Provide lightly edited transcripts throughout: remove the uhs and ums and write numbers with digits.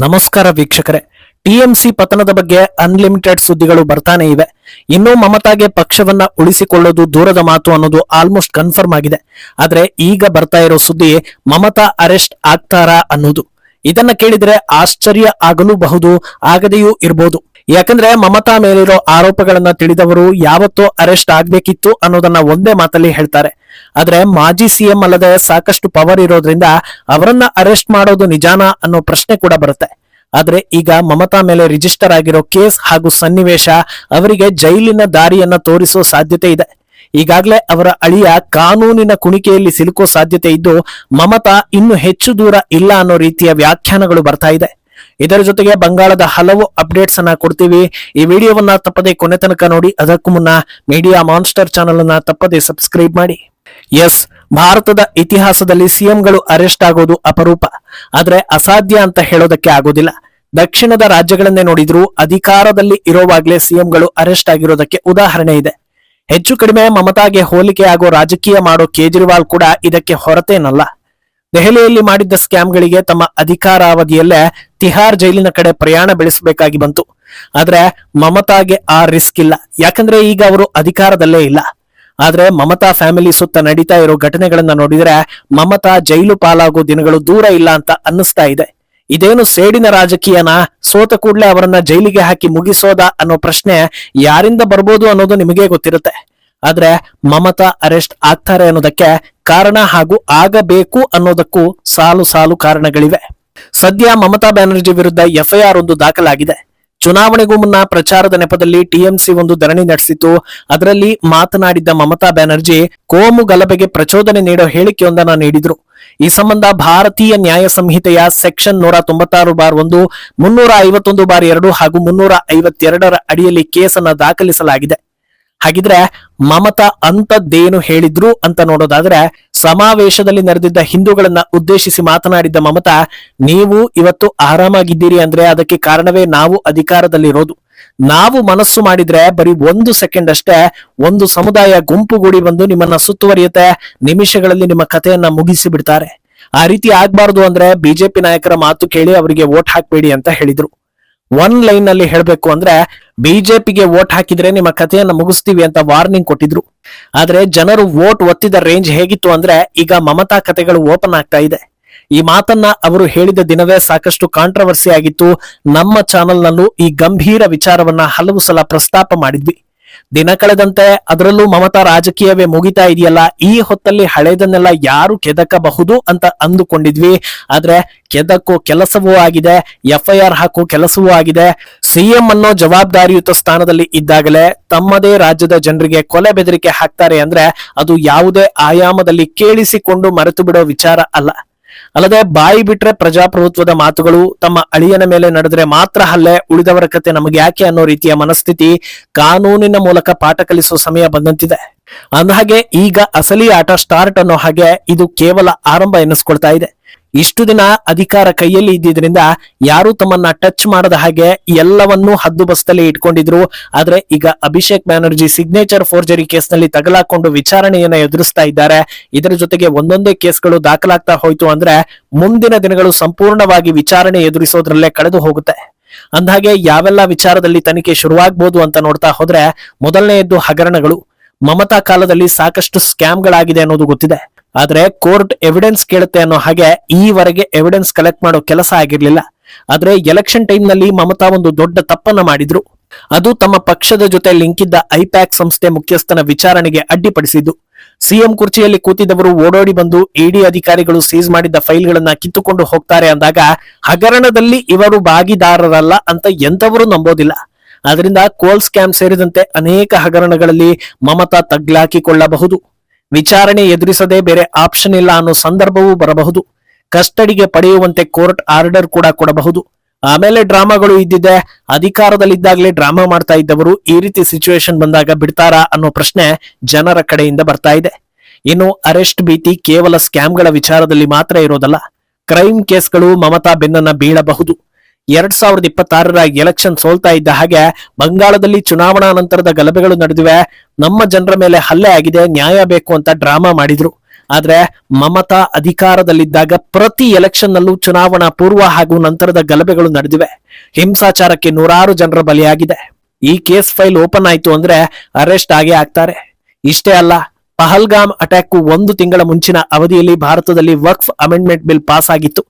ನಮಸ್ಕಾರ ವೀಕ್ಷಕರೇ. ಟಿಎಂಸಿ ಪತನದ ಬಗ್ಗೆ ಅನ್ಲಿಮಿಟೆಡ್ ಸುದ್ದಿಗಳು ಬರ್ತಾನೆ ಇವೆ. ಇನ್ನು ಮಮತಾಗೆ ಪಕ್ಷವನ್ನ ಉಳಿಸಿಕೊಳ್ಳೋದು ದೂರದ ಮಾತು ಅನ್ನೋದು ಆಲ್ಮೋಸ್ಟ್ ಕನ್ಫರ್ಮ್ ಆಗಿದೆ. ಆದ್ರೆ ಈಗ ಬರ್ತಾ ಇರೋ ಸುದ್ದಿ ಮಮತಾ ಅರೆಸ್ಟ್ ಆಗ್ತಾರಾ ಅನ್ನೋದು. ಇದನ್ನ ಕೇಳಿದ್ರೆ ಆಶ್ಚರ್ಯ ಆಗಲೂಬಹುದು, ಆಗದೆಯೂ ಇರಬಹುದು. ಯಾಕಂದ್ರೆ ಮಮತಾ ಮೇಲಿರೋ ಆರೋಪಗಳನ್ನ ತಿಳಿದವರು ಯಾವತ್ತೋ ಅರೆಸ್ಟ್ ಆಗ್ಬೇಕಿತ್ತು ಅನ್ನೋದನ್ನ ಒಂದೇ ಮಾತಲ್ಲಿ ಹೇಳ್ತಾರೆ. ಆದ್ರೆ ಮಾಜಿ ಸಿಎಂ ಅಲ್ಲದೆ ಸಾಕಷ್ಟು ಪವರ್ ಇರೋದ್ರಿಂದ ಅವರನ್ನ ಅರೆಸ್ಟ್ ಮಾಡೋದು ನಿಜಾನಾ ಅನ್ನೋ ಪ್ರಶ್ನೆ ಕೂಡ ಬರುತ್ತೆ. ಆದ್ರೆ ಈಗ ಮಮತಾ ಮೇಲೆ ರಿಜಿಸ್ಟರ್ ಆಗಿರೋ ಕೇಸ್ ಹಾಗೂ ಸನ್ನಿವೇಶ ಅವರಿಗೆ ಜೈಲಿನ ದಾರಿಯನ್ನ ತೋರಿಸೋ ಸಾಧ್ಯತೆ ಇದೆ. ಈಗಾಗಲೇ ಅವರ ಅಳಿಯ ಕಾನೂನಿನ ಕುಣಿಕೆಯಲ್ಲಿ ಸಿಲುಕೋ ಸಾಧ್ಯತೆ ಇದ್ದು, ಮಮತಾ ಇನ್ನು ಹೆಚ್ಚು ದೂರ ಇಲ್ಲ ಅನ್ನೋ ರೀತಿಯ ವ್ಯಾಖ್ಯಾನಗಳು ಬರ್ತಾ ಇದೆ. ಇದರ ಜೊತೆಗೆ ಬಂಗಾಳದ ಹಲವು ಅಪ್ಡೇಟ್ಸ್ ಅನ್ನ ಕೊಡ್ತೀವಿ. ಈ ವಿಡಿಯೋವನ್ನ ತಪ್ಪದೆ ಕೊನೆ ತನಕ ನೋಡಿ. ಅದಕ್ಕೂ ಮುನ್ನ ಮೀಡಿಯಾ ಮಾನ್ಸ್ಟರ್ ಚಾನೆಲ್ ಅನ್ನ ತಪ್ಪದೆ ಸಬ್ಸ್ಕ್ರೈಬ್ ಮಾಡಿ. ಎಸ್, ಭಾರತದ ಇತಿಹಾಸದಲ್ಲಿ ಸಿಎಂಗಳು ಅರೆಸ್ಟ್ ಆಗೋದು ಅಪರೂಪ. ಆದ್ರೆ ಅಸಾಧ್ಯ ಅಂತ ಹೇಳೋದಕ್ಕೆ ಆಗೋದಿಲ್ಲ. ದಕ್ಷಿಣದ ರಾಜ್ಯಗಳನ್ನೇ ನೋಡಿದ್ರು ಅಧಿಕಾರದಲ್ಲಿ ಇರೋವಾಗ್ಲೇ ಸಿಎಂಗಳು ಅರೆಸ್ಟ್ ಆಗಿರೋದಕ್ಕೆ ಉದಾಹರಣೆ ಇದೆ. ಹೆಚ್ಚು ಕಡಿಮೆ ಮಮತಾಗೆ ಹೋಲಿಕೆ ಆಗೋ ರಾಜಕೀಯ ಮಾಡೋ ಕೇಜ್ರಿವಾಲ್ ಕೂಡ ಇದಕ್ಕೆ ಹೊರತೇನಲ್ಲ. ದೆಹಲಿಯಲ್ಲಿ ಮಾಡಿದ್ದ ಸ್ಕ್ಯಾಮ್ಗಳಿಗೆ ತಮ್ಮ ಅಧಿಕಾರಾವಧಿಯಲ್ಲೇ ತಿಹಾರ್ ಜೈಲಿನ ಕಡೆ ಪ್ರಯಾಣ ಬೆಳೆಸಬೇಕಾಗಿ ಬಂತು. ಆದ್ರೆ ಮಮತಾಗೆ ಆ ರಿಸ್ಕ್ ಇಲ್ಲ, ಯಾಕಂದ್ರೆ ಈಗ ಅವರು ಅಧಿಕಾರದಲ್ಲೇ ಇಲ್ಲ. ಆದ್ರೆ ಮಮತಾ ಫ್ಯಾಮಿಲಿ ಸುತ್ತ ನಡೀತಾ ಇರೋ ಘಟನೆಗಳನ್ನ ನೋಡಿದ್ರೆ ಮಮತಾ ಜೈಲು ಪಾಲಾಗೋ ದಿನಗಳು ದೂರ ಇಲ್ಲ ಅಂತ ಅನ್ನಿಸ್ತಾ ಇದೆ. ಇದೇನು ಸೇಡಿನ ರಾಜಕೀಯನ? ಸೋತ ಕೂಡಲೇ ಅವರನ್ನ ಜೈಲಿಗೆ ಹಾಕಿ ಮುಗಿಸೋದಾ ಅನ್ನೋ ಪ್ರಶ್ನೆ ಯಾರಿಂದ ಬರ್ಬೋದು ಅನ್ನೋದು ನಿಮಗೆ ಗೊತ್ತಿರುತ್ತೆ. ಆದ್ರೆ ಮಮತಾ ಅರೆಸ್ಟ್ ಆಗ್ತಾರೆ ಅನ್ನೋದಕ್ಕೆ ಕಾರಣ ಹಾಗೂ ಆಗಬೇಕು ಅನ್ನೋದಕ್ಕೂ ಸಾಲು ಸಾಲು ಕಾರಣಗಳಿವೆ. ಸದ್ಯ ಮಮತಾ ಬ್ಯಾನರ್ಜಿ ವಿರುದ್ಧ ಎಫ್ಐಆರ್ ಒಂದು ದಾಖಲಾಗಿದೆ. ಚುನಾವಣೆಗೂ ಮುನ್ನ ಪ್ರಚಾರದ ನೆಪದಲ್ಲಿ ಟಿಎಂಸಿ ಒಂದು ಧರಣಿ ನಡೆಸಿತ್ತು. ಅದರಲ್ಲಿ ಮಾತನಾಡಿದ್ದ ಮಮತಾ ಬ್ಯಾನರ್ಜಿ ಕೋಮು ಗಲಭೆಗೆ ಪ್ರಚೋದನೆ ನೀಡೋ ಹೇಳಿಕೆಯೊಂದನ್ನು ನೀಡಿದ್ರು. ಈ ಸಂಬಂಧ ಭಾರತೀಯ ನ್ಯಾಯ ಸಂಹಿತೆಯ ಸೆಕ್ಷನ್ 196(1), 351(2) ಹಾಗೂ 352 ಅಡಿಯಲ್ಲಿ ಕೇಸನ್ನ ದಾಖಲಿಸಲಾಗಿದೆ. ಹಾಗಿದ್ರೆ ಮಮತಾ ಅಂತದ್ದೇನು ಹೇಳಿದ್ರು ಅಂತ ನೋಡೋದಾದ್ರೆ, ಸಮಾವೇಶದಲ್ಲಿ ನೆರೆದಿದ್ದ ಹಿಂದೂಗಳನ್ನ ಉದ್ದೇಶಿಸಿ ಮಾತನಾಡಿದ್ದ ಮಮತಾ, ನೀವು ಇವತ್ತು ಆರಾಮಾಗಿದ್ದೀರಿ ಅಂದ್ರೆ ಅದಕ್ಕೆ ಕಾರಣವೇ ನಾವು ಅಧಿಕಾರದಲ್ಲಿರೋದು. ನಾವು ಮನಸ್ಸು ಮಾಡಿದ್ರೆ ಬರೀ 1 ಸೆಕೆಂಡ್ ಅಷ್ಟೇ ಒಂದು ಸಮುದಾಯ ಗುಂಪುಗೂಡಿ ಬಂದು ನಿಮ್ಮನ್ನ ಸುತ್ತುವರಿಯುತ್ತೆ, ನಿಮಿಷಗಳಲ್ಲಿ ನಿಮ್ಮ ಕಥೆಯನ್ನ ಮುಗಿಸಿ ಬಿಡ್ತಾರೆ. ಆ ರೀತಿ ಆಗ್ಬಾರ್ದು ಅಂದ್ರೆ ಬಿಜೆಪಿ ನಾಯಕರ ಮಾತು ಕೇಳಿ ಅವರಿಗೆ ವೋಟ್ ಹಾಕ್ಬೇಡಿ ಅಂತ ಹೇಳಿದ್ರು. ಒನ್ ಲೈನ್ ನಲ್ಲಿ ಹೇಳ್ಬೇಕು ಅಂದ್ರೆ, ಬಿಜೆಪಿಗೆ ವೋಟ್ ಹಾಕಿದ್ರೆ ನಿಮ್ಮ ಕಥೆಯನ್ನ ಮುಗಿಸ್ತೀವಿ ಅಂತ ವಾರ್ನಿಂಗ್ ಕೊಟ್ಟಿದ್ರು. ಆದ್ರೆ ಜನರು ವೋಟ್ ಒತ್ತಿದ ರೇಂಜ್ ಹೇಗಿತ್ತು ಅಂದ್ರೆ, ಈಗ ಮಮತಾ ಕಥೆಗಳು ಓಪನ್ ಆಗ್ತಾ ಇದೆ. ಈ ಮಾತನ್ನ ಅವರು ಹೇಳಿದ ದಿನವೇ ಸಾಕಷ್ಟು ಕಾಂಟ್ರವರ್ಸಿ ಆಗಿತ್ತು. ನಮ್ಮ ಚಾನೆಲ್ ನಲ್ಲೂ ಈ ಗಂಭೀರ ವಿಚಾರವನ್ನ ಹಲವು ಸಲ ಪ್ರಸ್ತಾಪ ಮಾಡಿದ್ವಿ. ದಿನ ಕಳೆದಂತೆ ಅದರಲ್ಲೂ ಮಮತಾ ರಾಜಕೀಯವೇ ಮುಗಿತಾ ಇದೆಯಲ್ಲ, ಈ ಹೊತ್ತಲ್ಲಿ ಹಳೇದನ್ನೆಲ್ಲ ಯಾರು ಕೆದಕಬಹುದು ಅಂತ ಅಂದುಕೊಂಡಿದ್ವಿ. ಆದ್ರೆ ಕೆದಕೋ ಕೆಲಸವೂ ಆಗಿದೆ, ಎಫ್ಐಆರ್ ಹಾಕೋ ಕೆಲಸವೂ ಆಗಿದೆ. ಸಿಎಂ ಅನ್ನೋ ಜವಾಬ್ದಾರಿಯುತ ಸ್ಥಾನದಲ್ಲಿ ಇದ್ದಾಗಲೇ ತಮ್ಮದೇ ರಾಜ್ಯದ ಜನರಿಗೆ ಕೊಲೆ ಬೆದರಿಕೆ ಹಾಕ್ತಾರೆ ಅಂದ್ರೆ ಅದು ಯಾವುದೇ ಆಯಾಮದಲ್ಲಿ ಕೇಳಿಸಿಕೊಂಡು ಮರೆತು ಬಿಡೋ ವಿಚಾರ ಅಲ್ಲ. ಅಲ್ಲದೆ ಬಾಯಿ ಬಿಟ್ರೆ ಪ್ರಜಾಪ್ರಭುತ್ವದ ಮಾತುಗಳು, ತಮ್ಮ ಅಳಿಯನ ಮೇಲೆ ನಡೆದ್ರೆ ಮಾತ್ರ ಹಲ್ಲೆ, ಉಳಿದವರ ಕತೆ ನಮಗೆ ಯಾಕೆ ಅನ್ನೋ ರೀತಿಯ ಮನಸ್ಥಿತಿ ಕಾನೂನಿನ ಮೂಲಕ ಪಾಠ ಕಲಿಸೋ ಸಮಯ ಬಂದಂತಿದೆ. ಅಂದಹಾಗೆ ಈಗ ಅಸಲಿ ಆಟ ಸ್ಟಾರ್ಟ್ ಅನ್ನೋ ಹಾಗೆ ಇದು ಕೇವಲ ಆರಂಭ ಎನ್ನಿಸ್ಕೊಳ್ತಾ ಇದೆ. ಇಷ್ಟು ದಿನ ಅಧಿಕಾರ ಕೈಯಲ್ಲಿ ಇದ್ದಿದ್ರಿಂದ ಯಾರು ತಮ್ಮನ್ನ ಟಚ್ ಮಾಡದ ಹಾಗೆ ಎಲ್ಲವನ್ನೂ ಹದ್ದುಬಸ್ತಲ್ಲಿ ಇಟ್ಕೊಂಡಿದ್ರು. ಆದ್ರೆ ಈಗ ಅಭಿಷೇಕ್ ಬ್ಯಾನರ್ಜಿ ಸಿಗ್ನೇಚರ್ ಫೋರ್ಜರಿ ಕೇಸ್ನಲ್ಲಿ ತಗಲಾಕೊಂಡು ವಿಚಾರಣೆಯನ್ನ ಎದುರಿಸ್ತಾ ಇದ್ದಾರೆ. ಇದರ ಜೊತೆಗೆ ಒಂದೊಂದೇ ಕೇಸ್ಗಳು ದಾಖಲಾಗ್ತಾ ಹೋಯ್ತು ಅಂದ್ರೆ ಮುಂದಿನ ದಿನಗಳು ಸಂಪೂರ್ಣವಾಗಿ ವಿಚಾರಣೆ ಎದುರಿಸೋದ್ರಲ್ಲೇ ಕಳೆದು ಹೋಗುತ್ತೆ. ಅಂದಹಾಗೆ ಯಾವೆಲ್ಲ ವಿಚಾರದಲ್ಲಿ ತನಿಖೆ ಶುರುವಾಗಬಹುದು ಅಂತ ನೋಡ್ತಾ ಹೋದ್ರೆ, ಮೊದಲನೆಯದ್ದು ಹಗರಣಗಳು. ಮಮತಾ ಕಾಲದಲ್ಲಿ ಸಾಕಷ್ಟು ಸ್ಕ್ಯಾಮ್ಗಳಾಗಿದೆ ಅನ್ನೋದು ಗೊತ್ತಿದೆ. ಆದ್ರೆ ಕೋರ್ಟ್ ಎವಿಡೆನ್ಸ್ ಕೇಳುತ್ತೆ ಅನ್ನೋ ಹಾಗೆ ಈವರೆಗೆ ಎವಿಡೆನ್ಸ್ ಕಲೆಕ್ಟ್ ಮಾಡೋ ಕೆಲಸ ಆಗಿರ್ಲಿಲ್ಲ. ಆದ್ರೆ ಎಲೆಕ್ಷನ್ ಟೈಮ್ ನಲ್ಲಿ ಮಮತಾ ಒಂದು ದೊಡ್ಡ ತಪ್ಪನ್ನ ಮಾಡಿದ್ರು. ಅದು ತಮ್ಮ ಪಕ್ಷದ ಜೊತೆ ಲಿಂಕ್ ಇದ್ದ ಐಪ್ಯಾಕ್ ಸಂಸ್ಥೆ ಮುಖ್ಯಸ್ಥನ ವಿಚಾರಣೆಗೆ ಅಡ್ಡಿಪಡಿಸಿದ್ದು. ಸಿಎಂ ಕುರ್ಚಿಯಲ್ಲಿ ಕೂತಿದ್ದವರು ಓಡೋಡಿ ಬಂದು ಇಡಿ ಅಧಿಕಾರಿಗಳು ಸೀಸ್ ಮಾಡಿದ್ದ ಫೈಲ್ಗಳನ್ನ ಕಿತ್ತುಕೊಂಡು ಹೋಗ್ತಾರೆ ಅಂದಾಗ ಹಗರಣದಲ್ಲಿ ಇವರು ಭಾಗಿದಾರರಲ್ಲ ಅಂತ ಎಂತವರು ನಂಬೋದಿಲ್ಲ. ಆದ್ರಿಂದ ಕೋಲ್ ಸ್ಕ್ಯಾಮ್ ಸೇರಿದಂತೆ ಅನೇಕ ಹಗರಣಗಳಲ್ಲಿ ಮಮತಾ ತಗ್ಲಾಕಿಕೊಳ್ಳಬಹುದು. ವಿಚಾರಣೆ ಎದುರಿಸದೆ ಬೇರೆ ಆಪ್ಷನ್ ಇಲ್ಲ ಅನ್ನೋ ಸಂದರ್ಭವೂ ಬರಬಹುದು. ಕಸ್ಟಡಿಗೆ ಪಡೆಯುವಂತೆ ಕೋರ್ಟ್ ಆರ್ಡರ್ ಕೂಡ ಕೊಡಬಹುದು. ಆಮೇಲೆ ಡ್ರಾಮಾಗಳು ಇದ್ದಿದೆ. ಅಧಿಕಾರದಲ್ಲಿದ್ದಾಗಲೇ ಡ್ರಾಮಾ ಮಾಡ್ತಾ ಇದ್ದವರು ಈ ರೀತಿ ಸಿಚುವೇಶನ್ ಬಂದಾಗ ಬಿಡ್ತಾರಾ ಅನ್ನೋ ಪ್ರಶ್ನೆ ಜನರ ಕಡೆಯಿಂದ ಬರ್ತಾ ಇದೆ. ಇನ್ನು ಅರೆಸ್ಟ್ ಭೀತಿ ಕೇವಲ ಸ್ಕ್ಯಾಮ್ಗಳ ವಿಚಾರದಲ್ಲಿ ಮಾತ್ರ ಇರೋದಲ್ಲ, ಕ್ರೈಮ್ ಕೇಸ್ಗಳು ಮಮತಾ ಬೆನ್ನನ್ನ ಬೀಳಬಹುದು. 2026ರ ಎಲೆಕ್ಷನ್ ಸೋಲ್ತಾ ಇದ್ದ ಹಾಗೆ ಬಂಗಾಳದಲ್ಲಿ ಚುನಾವಣಾ ನಂತರದ ಗಲಭೆಗಳು ನಡೆದಿವೆ. ನಮ್ಮ ಜನರ ಮೇಲೆ ಹಲ್ಲೆ ಆಗಿದೆ, ನ್ಯಾಯ ಬೇಕು ಅಂತ ಡ್ರಾಮಾ ಮಾಡಿದ್ರು. ಆದ್ರೆ ಮಮತಾ ಅಧಿಕಾರದಲ್ಲಿದ್ದಾಗ ಪ್ರತಿ ಎಲೆಕ್ಷನ್ ನಲ್ಲೂ ಚುನಾವಣಾ ಪೂರ್ವ ಹಾಗೂ ನಂತರದ ಗಲಭೆಗಳು ನಡೆದಿವೆ. ಹಿಂಸಾಚಾರಕ್ಕೆ ನೂರಾರು ಜನರ ಬಲಿಯಾಗಿದೆ. ಈ ಕೇಸ್ ಫೈಲ್ ಓಪನ್ ಆಯ್ತು ಅಂದ್ರೆ ಅರೆಸ್ಟ್ ಆಗೇ ಆಗ್ತಾರೆ. ಇಷ್ಟೇ ಅಲ್ಲ, ಪಹಲ್ಗಾಮ್ ಅಟ್ಯಾಕ್ 1 ತಿಂಗಳ ಮುಂಚಿನ ಅವಧಿಯಲ್ಲಿ ಭಾರತದಲ್ಲಿ ವಕ್ಫ್ ಅಮೆಂಡ್ಮೆಂಟ್ ಬಿಲ್ ಪಾಸ್ ಆಗಿತ್ತು.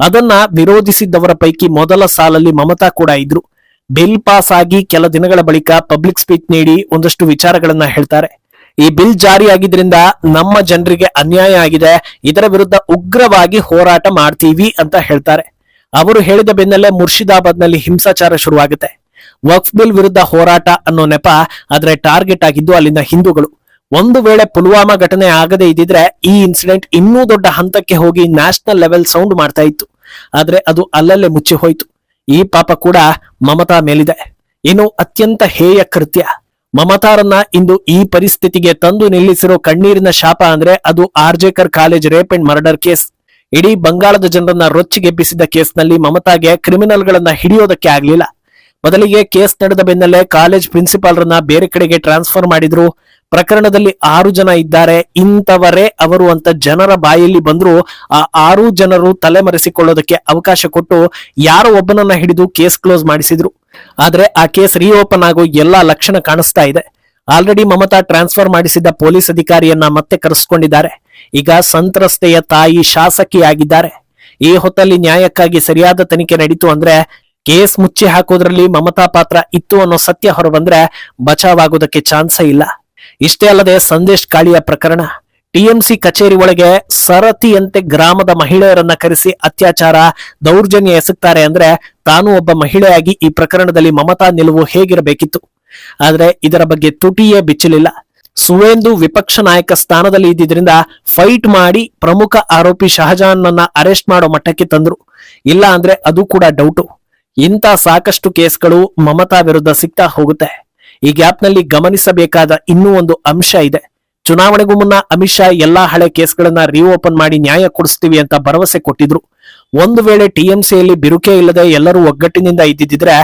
ಅದನ್ನ ವಿರೋಧಿಸಿದ್ದವರ ಪೈಕಿ ಮೊದಲ ಸಾಲಲ್ಲಿ ಮಮತಾ ಕೂಡ ಇದ್ರು. ಬಿಲ್ ಪಾಸ್ ಆಗಿ ಕೆಲ ದಿನಗಳ ಬಳಿಕ ಪಬ್ಲಿಕ್ ಸ್ಪೀಚ್ ನೀಡಿ ಒಂದಷ್ಟು ವಿಚಾರಗಳನ್ನ ಹೇಳ್ತಾರೆ. ಈ ಬಿಲ್ ಜಾರಿಯಾಗಿದ್ರಿಂದ ನಮ್ಮ ಜನರಿಗೆ ಅನ್ಯಾಯ ಆಗಿದೆ, ಇದರ ವಿರುದ್ಧ ಉಗ್ರವಾಗಿ ಹೋರಾಟ ಮಾಡ್ತೀವಿ ಅಂತ ಹೇಳ್ತಾರೆ. ಅವರು ಹೇಳಿದ ಬೆನ್ನಲ್ಲೇ ಮುರ್ಷಿದಾಬಾದ್ನಲ್ಲಿ ಹಿಂಸಾಚಾರ ಶುರುವಾಗುತ್ತೆ. ವಕ್ಫ್ ಬಿಲ್ ವಿರುದ್ಧ ಹೋರಾಟ ಅನ್ನೋ ನೆಪ ಆದ್ರೆ ಟಾರ್ಗೆಟ್ ಆಗಿದ್ದು ಅಲ್ಲಿನ ಹಿಂದೂಗಳು. ಒಂದು ವೇಳೆ ಪುಲ್ವಾಮಾ ಘಟನೆ ಆಗದೇ ಇದ್ದಿದ್ರೆ ಈ ಇನ್ಸಿಡೆಂಟ್ ಇನ್ನೂ ದೊಡ್ಡ ಹಂತಕ್ಕೆ ಹೋಗಿ ನ್ಯಾಷನಲ್ ಲೆವೆಲ್ ಸೌಂಡ್ ಮಾಡ್ತಾ ಇತ್ತು. ಆದ್ರೆ ಅದು ಅಲ್ಲಲ್ಲೇ ಮುಚ್ಚಿ ಹೋಯ್ತು. ಈ ಪಾಪ ಕೂಡ ಮಮತಾ ಮೇಲಿದೆ. ಇನ್ನು ಅತ್ಯಂತ ಹೇಯ ಕೃತ್ಯ, ಮಮತಾರನ್ನ ಇಂದು ಈ ಪರಿಸ್ಥಿತಿಗೆ ತಂದು ನಿಲ್ಲಿಸಿರೋ ಕಣ್ಣೀರಿನ ಶಾಪ ಅಂದ್ರೆ ಅದು RG Kar college rape and murder case. ಇಡೀ ಬಂಗಾಳದ ಜನರನ್ನ ರೊಚ್ಚಿಗೆಬ್ಬಿಸಿದ ಕೇಸ್ನಲ್ಲಿ ಮಮತಾಗೆ ಕ್ರಿಮಿನಲ್ಗಳನ್ನ ಹಿಡಿಯೋದಕ್ಕೆ ಆಗ್ಲಿಲ್ಲ. ಬದಲಿಗೆ ಕೇಸ್ ನಡೆದ ಬೆನ್ನಲ್ಲೇ ಕಾಲೇಜ್ ಪ್ರಿನ್ಸಿಪಾಲ್ರನ್ನ ಬೇರೆ ಕಡೆಗೆ ಟ್ರಾನ್ಸ್ಫರ್ ಮಾಡಿದ್ರು. ಪ್ರಕರಣದಲ್ಲಿ 6 ಜನ ಇದ್ದಾರೆ, ಇಂಥವರೇ ಅವರು ಅಂತ ಜನರ ಬಾಯಲ್ಲಿ ಬಂದ್ರು ಆ 6 ಜನರು ತಲೆಮರೆಸಿಕೊಳ್ಳೋದಕ್ಕೆ ಅವಕಾಶ ಕೊಟ್ಟು ಯಾರೋ ಒಬ್ಬನನ್ನ ಹಿಡಿದು ಕೇಸ್ ಕ್ಲೋಸ್ ಮಾಡಿಸಿದ್ರು. ಆದ್ರೆ ಆ ಕೇಸ್ ರೀಓಪನ್ ಆಗೋ ಎಲ್ಲಾ ಲಕ್ಷಣ ಕಾಣಿಸ್ತಾ ಇದೆ. ಆಲ್ರೆಡಿ ಮಮತಾ ಟ್ರಾನ್ಸ್ಫರ್ ಮಾಡಿಸಿದ್ದ ಪೊಲೀಸ್ ಅಧಿಕಾರಿಯನ್ನ ಮತ್ತೆ ಕರೆಸ್ಕೊಂಡಿದ್ದಾರೆ. ಈಗ ಸಂತ್ರಸ್ತೆಯ ತಾಯಿ ಶಾಸಕಿಯಾಗಿದ್ದಾರೆ. ಈ ಹೊತ್ತಲ್ಲಿ ನ್ಯಾಯಕ್ಕಾಗಿ ಸರಿಯಾದ ತನಿಖೆ ನಡೀತು ಅಂದ್ರೆ ಕೇಸ್ ಮುಚ್ಚಿ ಹಾಕೋದ್ರಲ್ಲಿ ಮಮತಾ ಪಾತ್ರ ಇತ್ತು ಅನ್ನೋ ಸತ್ಯ ಹೊರಬಂದ್ರೆ ಬಚಾವಾಗೋದಕ್ಕೆ ಚಾನ್ಸೇ ಇಲ್ಲ. ಇಷ್ಟೇ ಅಲ್ಲದೆ ಸಂದೇಶ್ ಕಾಳಿಯ ಪ್ರಕರಣ, ಟಿಎಂಸಿ ಕಚೇರಿ ಒಳಗೆ ಸರತಿಯಂತೆ ಗ್ರಾಮದ ಮಹಿಳೆಯರನ್ನ ಕರೆಸಿ ಅತ್ಯಾಚಾರ ದೌರ್ಜನ್ಯ ಎಸಗ್ತಾರೆ ಅಂದ್ರೆ ತಾನು ಒಬ್ಬ ಮಹಿಳೆಯಾಗಿ ಈ ಪ್ರಕರಣದಲ್ಲಿ ಮಮತಾ ನಿಲುವು ಹೇಗಿರಬೇಕಿತ್ತು. ಆದ್ರೆ ಇದರ ಬಗ್ಗೆ ತುಟಿಯೇ ಬಿಚ್ಚಲಿಲ್ಲ. ಸುವೇಂದು ವಿಪಕ್ಷ ನಾಯಕ ಸ್ಥಾನದಲ್ಲಿ ಇದ್ದಿದ್ರಿಂದ ಫೈಟ್ ಮಾಡಿ ಪ್ರಮುಖ ಆರೋಪಿ ಶಹಜಾನ್ ನನ್ನ ಅರೆಸ್ಟ್ ಮಾಡೋ ಮಟ್ಟಕ್ಕೆ ತಂದ್ರು. ಇಲ್ಲ ಅಂದ್ರೆ ಅದು ಕೂಡ ಡೌಟು. ಇಂಥ ಸಾಕಷ್ಟು ಕೇಸ್ಗಳು ಮಮತಾ ವಿರುದ್ಧ ಸಿಗ್ತಾ ಹೋಗುತ್ತೆ. ಈ ಗ್ಯಾಪ್ನಲ್ಲಿ ಗಮನಿಸಬೇಕಾದ ಇನ್ನೂ ಒಂದು ಅಂಶ ಇದೆ. ಚುನಾವಣೆಗೂ ಮುನ್ನ ಅಮಿತ್ ಶಾ ಎಲ್ಲಾ ಹಳೆ ಕೇಸ್ಗಳನ್ನ ರೀಓಪನ್ ಮಾಡಿ ನ್ಯಾಯ ಕೊಡಿಸ್ತೀವಿ ಅಂತ ಭರವಸೆ ಕೊಟ್ಟಿದ್ರು. ಒಂದು ವೇಳೆ ಟಿಎಂಸಿಯಲ್ಲಿ ಬಿರುಕೆ ಇಲ್ಲದೆ ಎಲ್ಲರೂ ಒಗ್ಗಟ್ಟಿನಿಂದ ಇದ್ದಿದ್ರೆ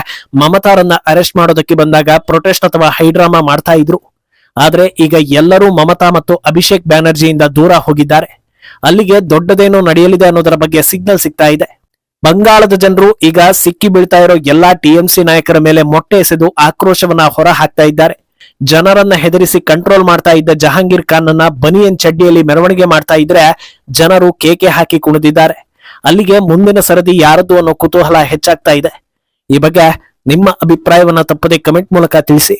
ಮಮತಾರನ್ನ ಅರೆಸ್ಟ್ ಮಾಡೋದಕ್ಕೆ ಬಂದಾಗ ಪ್ರೊಟೆಸ್ಟ್ ಅಥವಾ ಹೈಡ್ರಾಮಾ ಮಾಡ್ತಾ ಇದ್ರು. ಆದ್ರೆ ಈಗ ಎಲ್ಲರೂ ಮಮತಾ ಮತ್ತು ಅಭಿಷೇಕ್ ಬ್ಯಾನರ್ಜಿಯಿಂದ ದೂರ ಹೋಗಿದ್ದಾರೆ. ಅಲ್ಲಿಗೆ ದೊಡ್ಡದೇನೋ ನಡೆಯಲಿದೆ ಅನ್ನೋದರ ಬಗ್ಗೆ ಸಿಗ್ನಲ್ ಸಿಗ್ತಾ ಇದೆ. ಬಂಗಾಳದ ಜನರು ಈಗ ಸಿಕ್ಕಿ ಬೀಳ್ತಾ ಇರೋ ಎಲ್ಲಾ ಟಿಎಂಸಿ ನಾಯಕರ ಮೇಲೆ ಮೊಟ್ಟೆ ಎಸೆದು ಆಕ್ರೋಶವನ್ನ ಹೊರ ಹಾಕ್ತಾ ಇದ್ದಾರೆ. ಜನರನ್ನ ಹೆದರಿಸಿ ಕಂಟ್ರೋಲ್ ಮಾಡ್ತಾ ಇದ್ದ ಜಹಾಂಗೀರ್ ಖಾನ್ ಅನ್ನ ಬನಿಯನ್ ಚಡ್ಡಿಯಲ್ಲಿ ಮೆರವಣಿಗೆ ಮಾಡ್ತಾ ಇದ್ರೆ ಜನರು ಕೇಕೆ ಹಾಕಿ ಕುಣಿದಿದ್ದಾರೆ. ಅಲ್ಲಿಗೆ ಮುಂದಿನ ಸರದಿ ಯಾರದ್ದು ಅನ್ನೋ ಕುತೂಹಲ ಹೆಚ್ಚಾಗ್ತಾ ಇದೆ. ಈ ಬಗ್ಗೆ ನಿಮ್ಮ ಅಭಿಪ್ರಾಯವನ್ನ ತಪ್ಪದೆ ಕಮೆಂಟ್ ಮೂಲಕ ತಿಳಿಸಿ.